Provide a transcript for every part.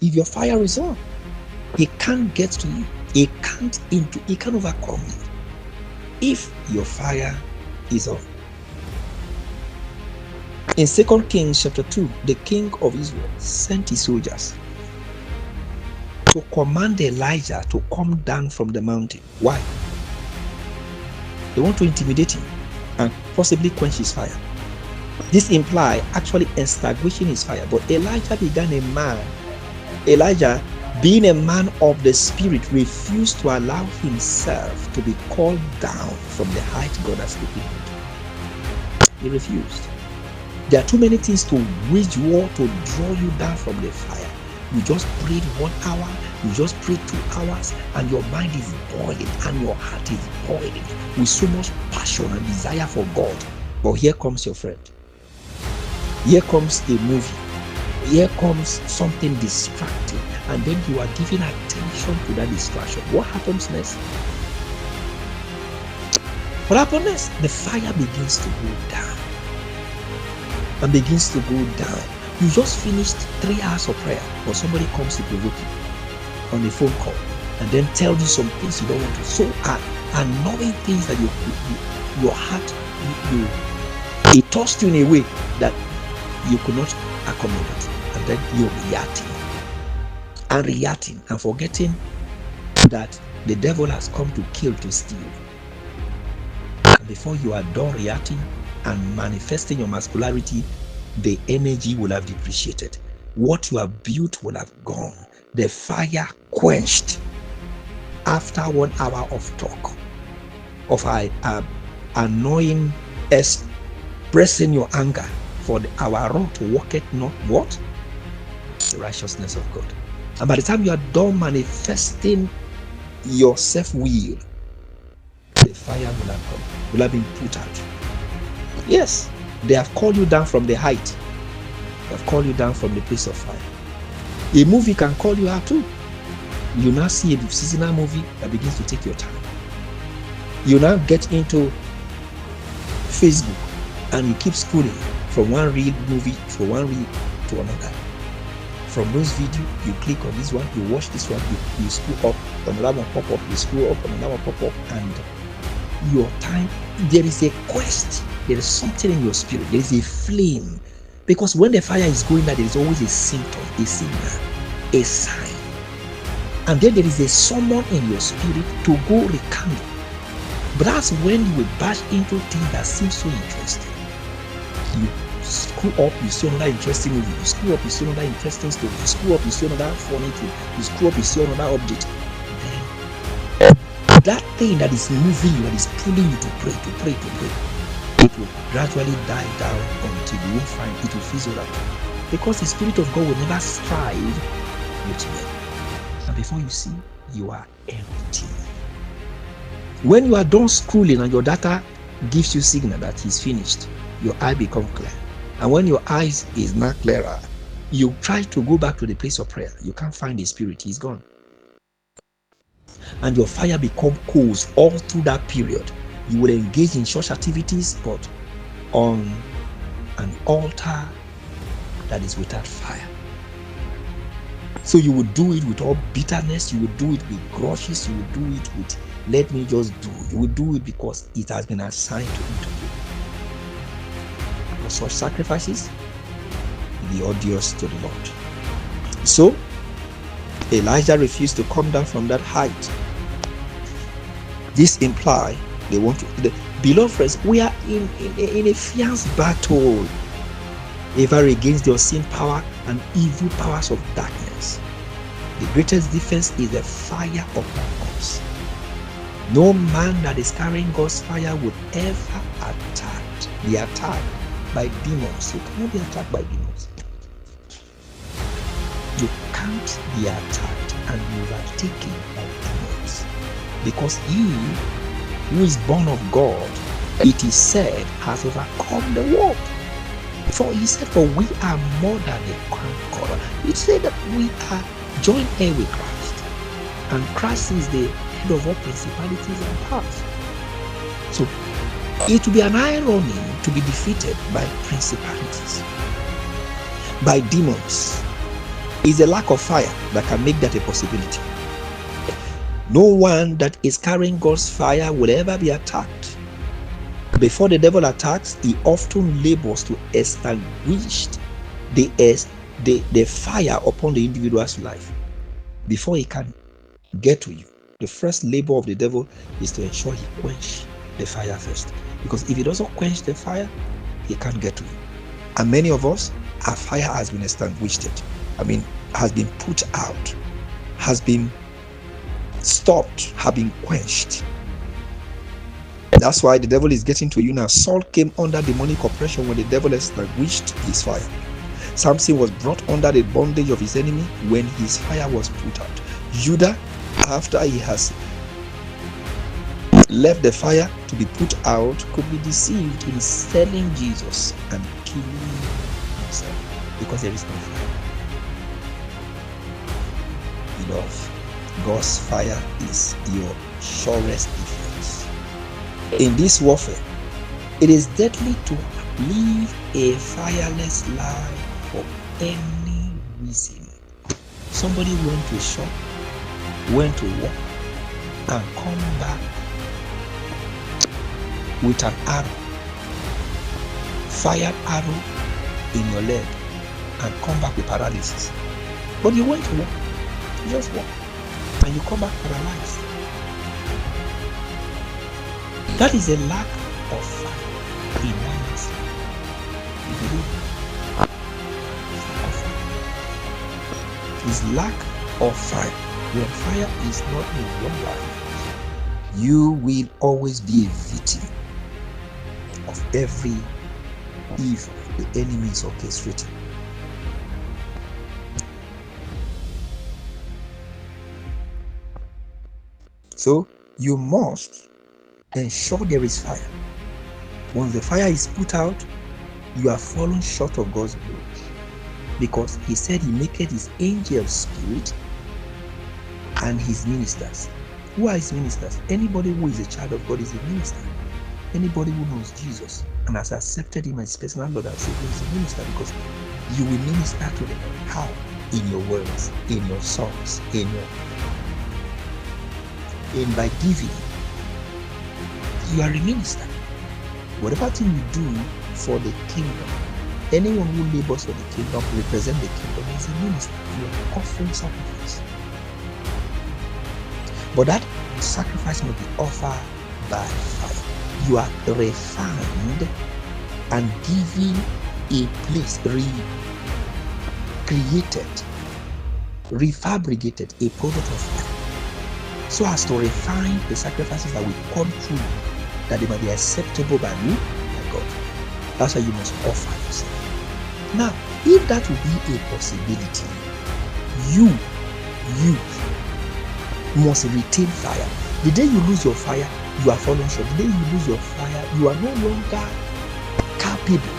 If your fire is on, he can't get to you. He can't overcome you if your fire is on. In 2 Kings chapter 2, the king of Israel sent his soldiers to command Elijah to come down from the mountain. Why? They want to intimidate him and possibly quench his fire. This implies actually extinguishing his fire. But Elijah, being a man of the Spirit, refused to allow himself to be called down from the height God has taken him to. He refused. There are too many things to wage war to draw you down from the fire. You just prayed 1 hour, you just prayed 2 hours, and your mind is boiling and your heart is boiling with so much passion and desire for God. But here comes your friend. Here comes a movie. Here comes something distracting, and then you are giving attention to that distraction. What happens next? What happens next? The fire begins to go down and begins to go down. You just finished 3 hours of prayer, but somebody comes to provoke you on a phone call and then tell you some things you don't want to. So annoying things that your heart, it tossed you in a way that you could not accommodate. And then you're reacting and forgetting that the devil has come to kill, to steal. And before you are done reacting and manifesting your masculinity, the energy will have depreciated. What you have built will have gone. The fire quenched after 1 hour of talk, of annoying, expressing your anger. For our wrong to work it, not what? The righteousness of God. And by the time you are done manifesting your self-will, the fire will have come, will have been put out. Yes, they have called you down from the height. They have called you down from the place of fire. A movie can call you out too. You now see a seasonal movie that begins to take your time. You now get into Facebook and you keep scrolling from one real movie to one reel to another. From those videos, you click on this one, you watch this one, you scroll up, another one pop up, you scroll up, another one pop up, and your time, there is a quest, there is something in your spirit, there is a flame. Because when the fire is going out, there is always a symptom, a signal, a sign. And then there is a summon in your spirit to go rekindle. But that's when you will bash into things that seem so interesting. You screw up, you see another interesting movie. You screw up, you see another interesting story. You screw up, you see another funny thing. You screw up, you see another object. Then that thing that is moving you, that is pulling you to pray, it will gradually die down until you won't find it will fizzle out. Because the Spirit of God will never strive with men. And before you see, you are empty. When you are done scrolling and your data gives you signal that he's finished, your eye become clear. And when your eyes is not clearer, you try to go back to the place of prayer. You can't find the Spirit, he's gone. And your fire become coals all through that period. You will engage in church activities, but on an altar that is without fire. So you would do it with all bitterness, you would do it with grudges, you would do it with let me just do. You will do it because it has been assigned to you to do. For such sacrifices, be odious to the Lord. So Elijah refused to come down from that height. This implies they want to. Beloved friends, we are in a fierce battle ever against the unseen power and evil powers of darkness. The greatest defense is the fire upon us. No man that is carrying God's fire would ever be attacked by demons. You cannot be attacked by demons. You can't be attacked and overtaken by demons. Because he who is born of God, it is said, has overcome the world. For he said, for we are more than a conqueror. He said that we are joint heir with Christ. And Christ is the head of all principalities and powers. So it will be an irony to be defeated by principalities, by demons, It's a lack of fire that can make that a possibility. No one that is carrying God's fire will ever be attacked. Before the devil attacks, he often labors to extinguish the fire upon the individual's life. Before he can get to you, the first labor of the devil is to ensure he quench the fire first. Because if he doesn't quench the fire, he can't get to you. And many of us, our fire has been extinguished. Has been put out, has been stopped, has been quenched. That's why the devil is getting to you now. Saul came under demonic oppression when the devil extinguished his fire. Samson was brought under the bondage of his enemy when his fire was put out. Judah, after he has left the fire to be put out, could be deceived in selling Jesus and killing himself because there is no fire. Beloved, God's fire is your surest defense. In this warfare, it is deadly to live a fireless life for any reason. Somebody went to shop, went to work, and come back with an arrow, fired arrow in your leg, and come back with paralysis. But you went to work, you just walk, and you come back paralyzed. That is a lack of fire in one's life. You believe it? It's lack of fire. When fire is not in your life, you will always be a victim of every evil the enemy is orchestrating. So you must ensure there is fire. Once the fire is put out, you are fallen short of God's glory. Because he said he maketh his angels spirit and his ministers. Who are his ministers? Anybody who is a child of God is a minister. Anybody who knows Jesus and has accepted him as personal Lord and Savior is a minister, because you will minister to them. How? In your words, in your songs, by giving. You are a minister. Whatever thing you do for the kingdom, anyone who labors for the kingdom, represent the kingdom, is a minister. You are offering sacrifice. But that sacrifice must be offered by fire. You are refined and given a place, recreated, refabricated, a product of fire, so as to refine the sacrifices that will come through, that they might be acceptable by who? By God. That's why you must offer yourself. Now, if that will be a possibility, you must retain fire. The day you lose your fire, you are fallen short. The day you lose your fire, you are no longer capable.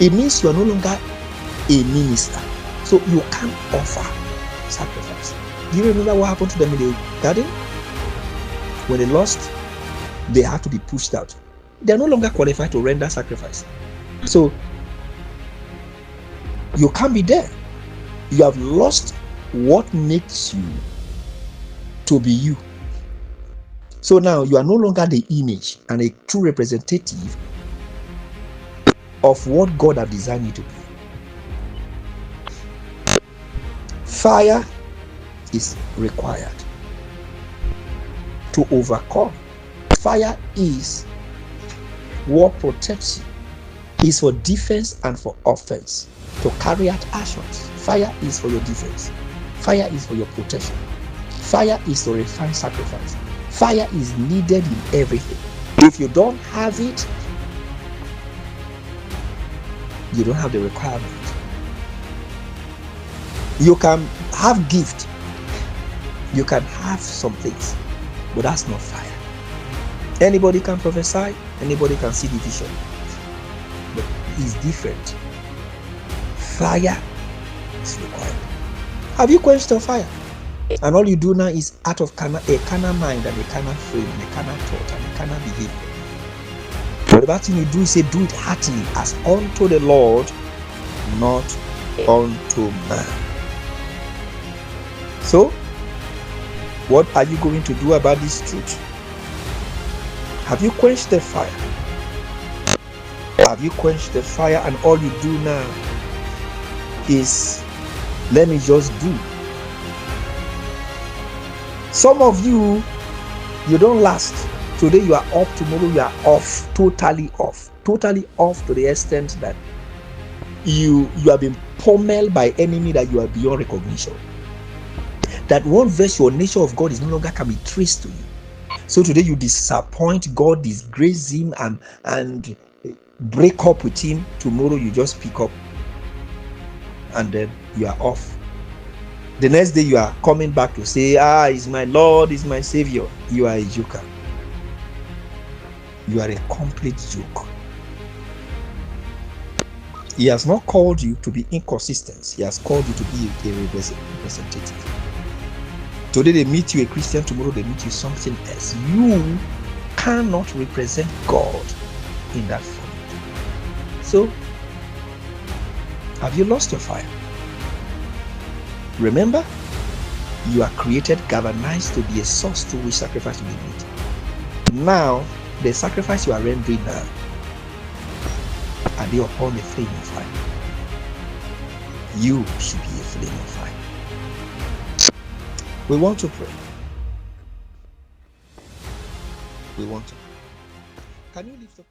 It means you are no longer a minister. So you can't offer sacrifice. Do you remember what happened to them in the garden? When they lost, they had to be pushed out. They are no longer qualified to render sacrifice. So you can't be there. You have lost what makes you to be you. So now you are no longer the image and a true representative of what God has designed you to be. Fire is required to overcome. Fire is what protects you. Is for defense and for offense. To carry out actions. Fire is for your defense. Fire is for your protection. Fire is to refine sacrifice. Fire is needed in everything. If you don't have it, you don't have the requirement. You can have gift. You can have some things, but that's not fire. Anybody can prophesy. Anybody can see the vision, but it's different. Fire is required. Have you quenched your fire? And all you do now is out of a carnal mind and a carnal frame and a carnal thought and a carnal behavior. But the bad thing you do is say, do it heartily as unto the Lord, not unto man. So, what are you going to do about this truth? Have you quenched the fire? Have you quenched the fire, and all you do now is, let me just do? Some of you don't last. Today you are up, tomorrow you are off, totally off to the extent that you have been pummeled by enemy that you are beyond recognition. That one verse, your nature of God is no longer can be traced to you. So today you disappoint God, disgrace him, and break up with him. Tomorrow you just pick up and then you are off. The next day you are coming back to say, he's my Lord, he's my Savior. You are a joker. You are a complete joke. He has not called you to be inconsistent. He has called you to be a representative. Today they meet you a Christian, tomorrow they meet you something else. You cannot represent God in that form. So, have you lost your fire? Remember, you are created, galvanized to be a source to which sacrifice will be made. Now, the sacrifice you are rendering now, are they upon the flame of fire? You should be a flame of fire. We want to pray. We want to pray. Can you lift up?